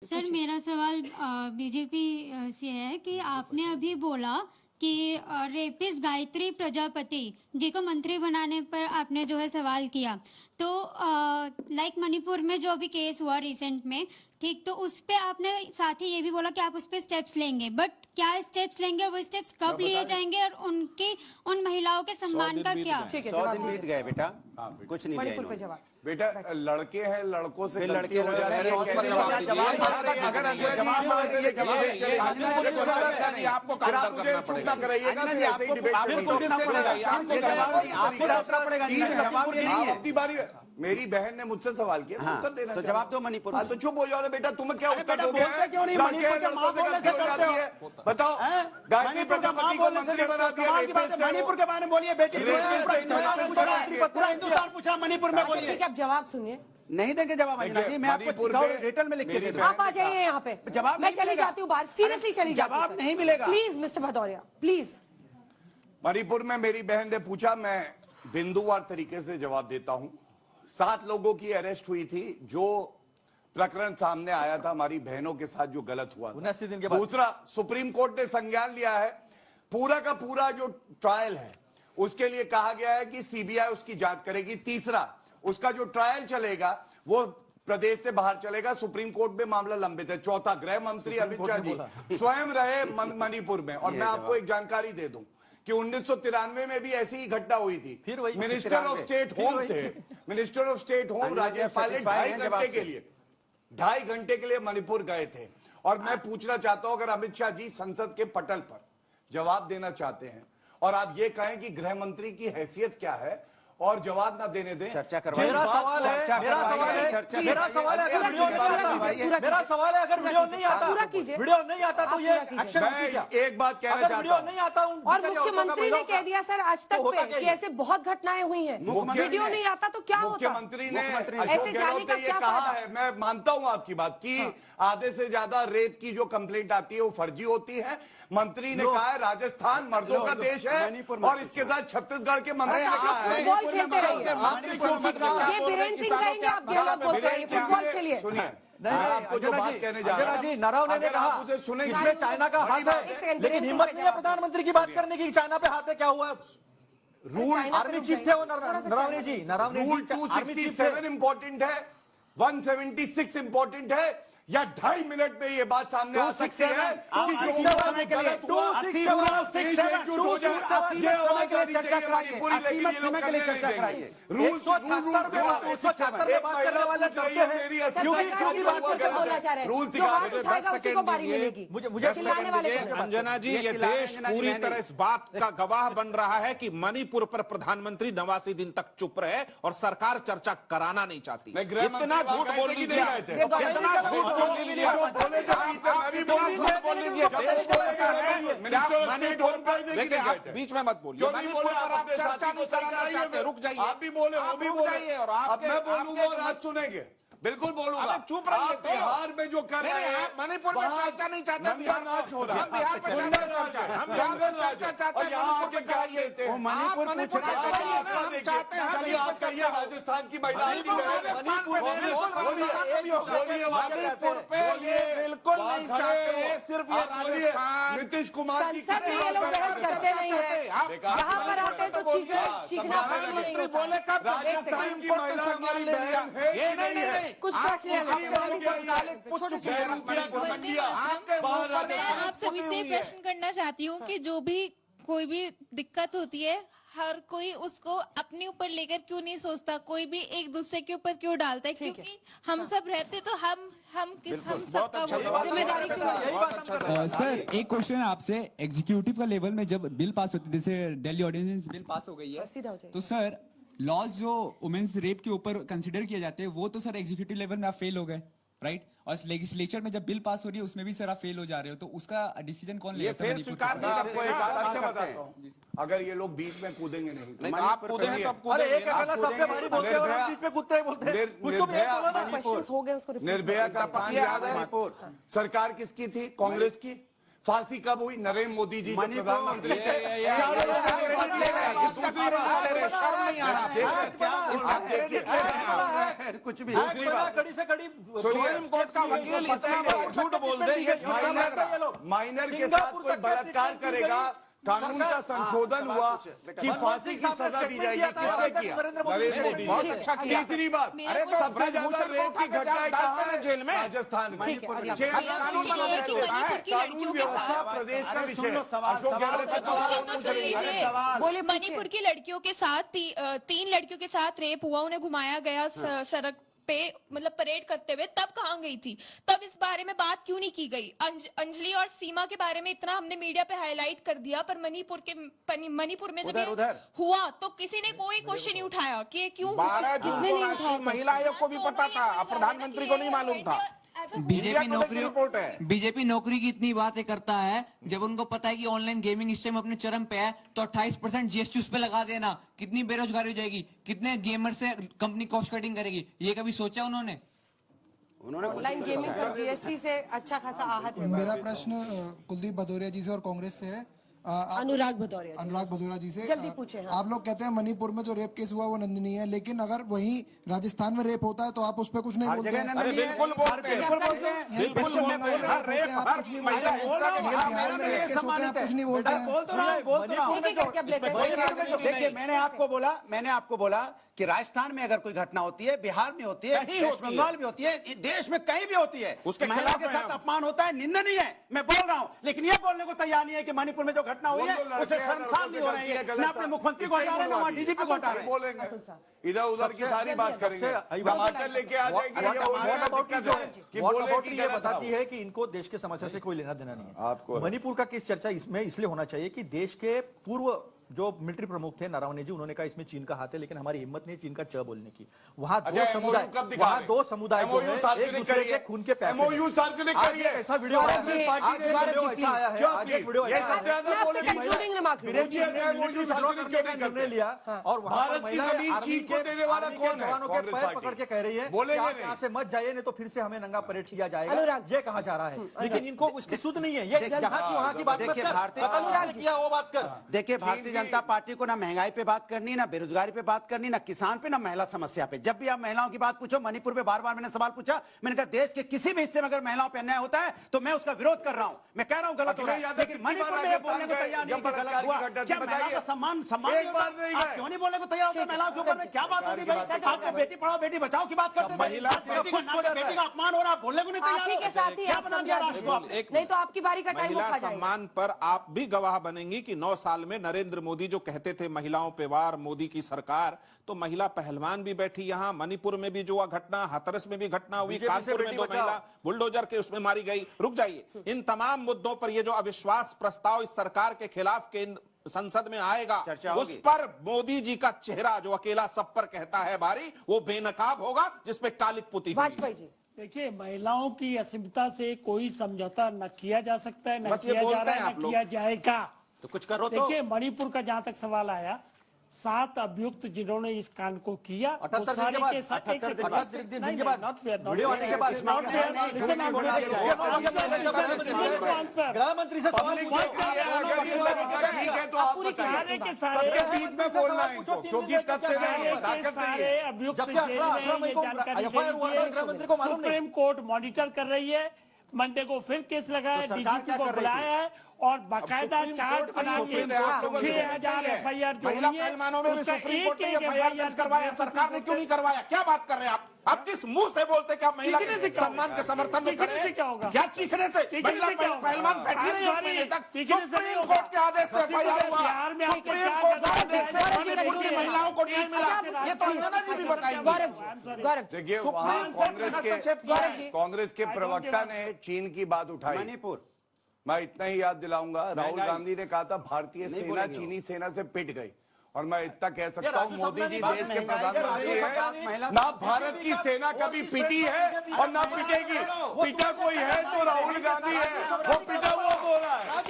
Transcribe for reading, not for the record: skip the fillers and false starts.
Sir मेरा सवाल BJP से है कि आपने अभी बोला कि रेपिस्ट गायत्री प्रजापति जी को मंत्री बनाने पर आपने जो है सवाल किया, तो लाइक मणिपुर में जो अभी केस हुआ रिसेंट में, ठीक, तो उस पे आपने साथ ही ये भी बोला कि आप उस पे स्टेप्स लेंगे, बट क्या स्टेप्स लेंगे और वो स्टेप्स कब लिए जाएंगे और उनकी उन महिलाओं के सम्मान का क्या? 100 दिन बीत गए बेटा, कुछ नहीं मणिपुर पे जवाब। बेटा लड़के हैं, लड़कों से गलती हो जाती है। अगर आपको चुप ना कराइएगा तो ऐसे ही डिबेट अपनी बारी। मेरी बहन ने मुझसे सवाल किया, उत्तर देना तो जवाब दो मणिपुर। तो चुप हो जाओ बेटा, तुम क्या उत्तर दोगे? क्यों नहीं? लड़कों से गलती हो जाती है, बताओ। गायत्री प्रजापति को मंत्री बना दिया, मणिपुर के बारे में बोलिए बेटी। पूरा हिंदुस्तान पूछा, मणिपुर में बोलिए। ठीक है, आप जवाब सुनिए। नहीं देंगे जवाब अंजना जी, मैं आपको रिटर्न में लिख के दे दूं। आप आ जाइए यहाँ पे, जवाब मैं चली जाती हूँ बाहर, सीरियसली चली जाती हूँ। जवाब नहीं मिलेगा please mister Bhadauria, please. Manipur में मेरी बहन ने पूछा, मैं बिंदुवार तरीके से जवाब देता हूं। 7 लोगों की अरेस्ट हुई थी, जो प्रकरण सामने आया था हमारी बहनों के साथ जो गलत हुआ था। 79 दिन के बाद। दूसरा, सुप्रीम कोर्ट ने संज्ञान लिया है, पूरा का पूरा जो ट्रायल है उसके लिए कहा गया है कि सीबीआई उसकी जांच करेगी। तीसरा, उसका जो ट्रायल चलेगा वो प्रदेश से बाहर चलेगा, सुप्रीम कोर्ट में मामला लंबित है। चौथा, गृह मंत्री अमित शाह जी स्वयं रहे मणिपुर में, और मैं आपको एक जानकारी दे दूं कि 1993 में भी ऐसी ही घटना हुई थी। मिनिस्टर ऑफ स्टेट होम थे, मिनिस्टर ऑफ स्टेट होम राज्यपाल 2.5 घंटे के लिए मणिपुर गए थे। और मैं पूछना चाहता हूं, अगर अमित शाह जी संसद के पटल पर जवाब देना चाहते हैं और आप ये कहें कि गृह मंत्री की हैसियत क्या है और जवाब ना देने दें, चर्चा करवाइए। मेरा सवाल है अगर वीडियो नहीं आता, तो ये एक्शन मैं एक बात कहना चाहता वीडियो नहीं आता हूं। और मुख्यमंत्री ने कह दिया सर आज तक पे कि ऐसे बहुत घटनाएं हुई हैं, वीडियो नहीं आता तो क्या होता? मुख्यमंत्री ने ऐसे अशोक जाने गहलोत का ने ये क्या कहा फायदा? है, मैं मानता हूं आपकी बात कि आधे से ज्यादा रेप की जो कंप्लेंट आती है वो फर्जी होती है। मंत्री ने कहा है राजस्थान मर्दों का देश है और इसके साथ छत्तीसगढ़ के मंत्री ने कहा है। फुटबॉल खेलते रहिए, आपने किसी का ये बीरेन सिंह कहेंगे, आप गहलोत बोलते हैं फुटबॉल खेलिए। सुनिए, मैं आपको जो बात कहने जा रहा हूं, नाराव ने कहा उसे सुनेंगे, इसमें चाइना का हाथ है, लेकिन हिम्मत नहीं है प्रधानमंत्री की बात करने की। चाइना पे हाथ है, क्या हुआ? रूल आर्मी चीफ थे वो नरवणे जी। रूल 267 इंपॉर्टेंट है, 176 इंपॉर्टेंट है, या 2.5 मिनट में ये बात सामने आ सकती है कि जो गलत हुआ, देश एकजुट हो जाए। ये आवाज आनी चाहिए मणिपुरी, लेकिन ये लोग करने नहीं देंगे। रूल 176 बात करने वाले करते हैं, रूल उसी को बारी मिलेगी। मुझे चिल्लाने वाले अंजना जी, ये देश पूरी तरह इस बात का गवाह बन रहा है कि मणिपुर पर प्रधानमंत्री 89 दिन तक चुप रहे और सरकार चर्चा कराना नहीं चाहती। इतना झूठ बोल लीजिए, इतना झूठ बीच में मत बोलिए। मणिपुर पर आप चर्चा नहीं करना चाहते, रुक जाइए। आप भी बोले, वो भी बोले, और आप मैं बोलूंगा और आप सुनेंगे। बिल्कुल बोलूंगा। चुप रहिए। बिहार में जो कर रहे हैं, मणिपुर में चर्चा नहीं चाहते, बिहार नाच हो रहा है, हम बिहार में चर्चा चाहते हैं, हम बिहार में चर्चा चाहते हैं, मणिपुर में क्या लेते हैं? मणिपुर चाहते हैं, आप कहिए राजस्थान की महिला मणिपुर पे ये बिल्कुल नहीं चाहते, सिर्फ ये राजस्थान। नीतीश कुमार की संसद में ये लोग बहस करते नहीं है, यहाँ पर आते हैं तो चीखना नहीं होता। बोले कब? राजस्थान की महिला हमारी बहन है। ये नहीं कुछ प्रश्न मैं आप सभी से प्रश्न करना चाहती हूँ कि जो भी कोई भी दिक्कत होती है, हर कोई उसको अपने ऊपर लेकर क्यों नहीं सोचता, कोई भी एक दूसरे के ऊपर क्यों डालता है? क्योंकि हम सब रहते तो हम सबका जिम्मेदारी क्यों? सर एक क्वेश्चन है आपसे, एग्जीक्यूटिव का लेवल में जब बिल पास होते, जैसे दिल्ली ऑर्डिनेंस बिल पास हो गई है, तो सर लॉज जो वुमेन्स रेप के ऊपर कंसिडर किए जाते हैं वो तो सर एग्जीक्यूटिव लेवल में आप फेल हो गए, राइट? और लेजिस्लेचर में जब बिल पास हो रही है उसमें भी सर आप फेल हो जा रहे हो, तो उसका डिसीजन कौन लेगा? फेल स्वीकार मैं आपको एक बात अच्छा बताता हूँ, अगर ये लोग बीच में कूदेंगे नहीं, आप कूदे हैं तो आप कूदे। निर्भया का 5 याद है, सरकार किसकी थी? कांग्रेस की। फांसी कब हुई? नरेंद्र मोदी जी जब प्रधानमंत्री थे। कुछ भी दूसरी बात, कड़ी से कड़ी सुप्रीम कोर्ट का वकील इतना बड़ा झूठ बोल दे, ये झूठ लग रहा है। माइनर के साथ कोई बलात्कार करेगा, कानून का संशोधन हुआ कि फांसी की सजा दी जाएगी, किसने किया? नरेंद्र मोदी। बहुत अच्छा किया। तीसरी बात, अरे तो सबसे ज्यादा रेप की घटनाएं कहाँ हैं? जेल में, राजस्थान में। ठीक है, अगला। कानून व्यवस्था प्रदेश का विषय है। अशोक गहलोत बोले मणिपुर की लड़कियों के साथ 3 लड़कियों के साथ रेप हुआ, उन्हें घुमाया गया सड़क पे, मतलब परेड करते हुए, तब कहाँ गई थी? तब इस बारे में बात क्यों नहीं की गई? अंजलि और सीमा के बारे में इतना हमने मीडिया पे हाईलाइट कर दिया, पर मणिपुर में जब ये हुआ तो किसी ने कोई क्वेश्चन नहीं उठाया कि ये क्यों 12 जून को राष्ट्रीय महिला आयोग को भी पता था, प्रधानमंत्री को नहीं मालूम था। बीजेपी नौकरी की इतनी बातें करता है, जब उनको पता है कि ऑनलाइन गेमिंग इस टाइम अपने चरम पे है, तो 28% जीएसटी उस पे लगा देना, कितनी बेरोजगारी हो जाएगी, कितने गेमर से कंपनी कॉस्ट कटिंग करेगी, ये कभी सोचा उन्होंने? ऑनलाइन गेमिंग पर जीएसटी से अच्छा खासा आहत है। मेरा प्रश्न कुलदीप भदौरिया जी से और कांग्रेस से है। अनुराग भदौरिया जी से जल्दी पूछे। आप लोग कहते हैं मणिपुर में जो रेप केस हुआ वो निंदनीय है, लेकिन अगर वही राजस्थान में रेप होता है तो आप उस पर कुछ नहीं बोलते हैं? अरे बिल्कुल बोलते हैं, कुछ नहीं बोलते हैं। देखिए, मैंने आपको बोला कि राजस्थान में अगर कोई घटना होती है, बिहार में होती है, वेस्ट बंगाल में होती है, देश में कहीं भी होती है, उसके महिला के साथ अपमान होता है, निंदनीय है। मैं बोल रहा हूं, लेकिन ये बोलने को तैयार नहीं है कि मणिपुर में जो घटना हुई है उसे शर्मसार नहीं हो रही है। न अपने मुख्यमंत्री को हटा रहे हैं, न वहां डीजीपी को हटा रहे हैं। बोलेंगे इधर उधर की सारी बात करेंगे, टमाटर लेके आ जाएगी। ये बताती है कि इनको देश के समस्या से कोई लेना देना नहीं है। आपको मणिपुर का केस चर्चा इसमें इसलिए होना चाहिए कि देश के पूर्व जो मिलिट्री प्रमुख थे नारावणे जी, उन्होंने कहा इसमें चीन का हाथ है, लेकिन हमारी हिम्मत नहीं चीन का च बोलने की। वहां दो समुदाय जो है एक दूसरे के खून के प्यासे हैं। ऐसा वीडियो आया है, आज एक वीडियो ऐसा निर्णय लिया और वहां पर महिलाएं आर्मी के जवानों के पैर पकड़ के कह रही है यहाँ से मत जाइए, नहीं तो फिर से हमें नंगा परेड किया जाएगा, ये कहा जा रहा है। लेकिन इनको उसकी सुध नहीं है। ये यहाँ की वहां की बात मत कर, किया वो बात कर। देखिए, भारतीय जनता पार्टी को ना महंगाई पे बात करनी, ना बेरोजगारी पे बात करनी, ना किसान पे, ना महिला समस्या पे। जब भी आप महिलाओं की बात पूछो, मणिपुर पे बार बार मैंने सवाल पूछा, मैंने कहा देश के किसी भी हिस्से में अगर महिलाओं पे अन्याय होता है तो मैं उसका विरोध कर रहा हूं। मैं कह रहा हूं गलत हो रहा है, लेकिन मणिपुर में बोलने को तैयार नहीं कि गलत हुआ। क्या महिला का सम्मान क्यों नहीं बोलने को तैयार होते? महिलाओं के ऊपर में क्या बात होगी भाई? आपने बेटी पढ़ाओ बेटी बचाओ की बात करते, महिला बेटी का अपमान हो रहा है, बोलने को नहीं तैयार। क्या बना दिया राष्ट्र को? नहीं तो आपकी बारी का टाइम महिला सम्मान पर आप भी गवाह बनेंगी कि 9 साल में नरेंद्र मोदी जो कहते थे महिलाओं पे वार, मोदी की सरकार, तो महिला पहलवान भी बैठी यहां। मणिपुर में भी जो घटना, हाथरस में भी घटना हुई, कानपुर में 2 महिला बुलडोजर के उसमें मारी गई। रुक जाइए, इन तमाम मुद्दों पर ये जो अविश्वास प्रस्ताव इस सरकार के खिलाफ केंद्र संसद में आएगा, उस पर मोदी जी का चेहरा जो अकेला सब पर कहता है भारी, वो बेनकाब होगा, जिसपे कालिक पुती हुई। वाजपेयी जी, देखिए, महिलाओं की अस्मिता से कोई समझौता न किया जा सकता है, न बस ये किया जा बोलते रहा हैं है, आप न लोग। किया जाएगा। तो कुछ करो। देखिए, मणिपुर का जहां तक सवाल आया, 7 अभियुक्त जिन्होंने इस कांड को किया, 78 सारे दिन के के साथ बाद, 78 दिन के बाद, नॉट फेयर, वीडियो आने के बाद गृह मंत्री से सवाल ठीक है तो आप बताइए, सबके बीच में बोलना है इनको, क्योंकि तब से ताकत नहीं है। अभियुक्त सुप्रीम कोर्ट मॉनिटर कर रही है। मंडे को फिर केस लगाया, डीजीपी को बुलाया है और बाकायदा चार्ट बना के 6000 एफआईआर जो महिला हुई है, पहलवानों में भी उसका सुप्रीम कोर्ट ने एक एफआईआर दर्ज करवाया, सरकार ने क्यों नहीं करवाया? क्या बात कर रहे हैं आप किस मुंह से बोलते कि आप महिला के सम्मान के समर्थन में खड़े हैं? क्या होगा? क्या चीखने से? महिला पहलवान बैठी रही है महीने तक, सुप्रीम कोर्ट के आदेश से एफआईआर हुआ, सुप्रीम कोर्ट के आदेश से मणिपुर की महिलाओं को न्याय मिला। ये तो अंजना जी भी बताएंगे। गौरव जी, देखिए, वहां कांग्रेस के प्रवक्ता ने चीन की बात उठाई। मणिपुर, मैं इतना ही याद दिलाऊंगा, राहुल गांधी ने कहा था भारतीय सेना चीनी सेना से पिट गई, और मैं इतना कह सकता हूं मोदी जी देश के प्रधानमंत्री हैं, ना भारत की सेना कभी पिटी है और ना पिटेगी। पिटा कोई है तो राहुल गांधी है, वो पिटा हुआ बोला है।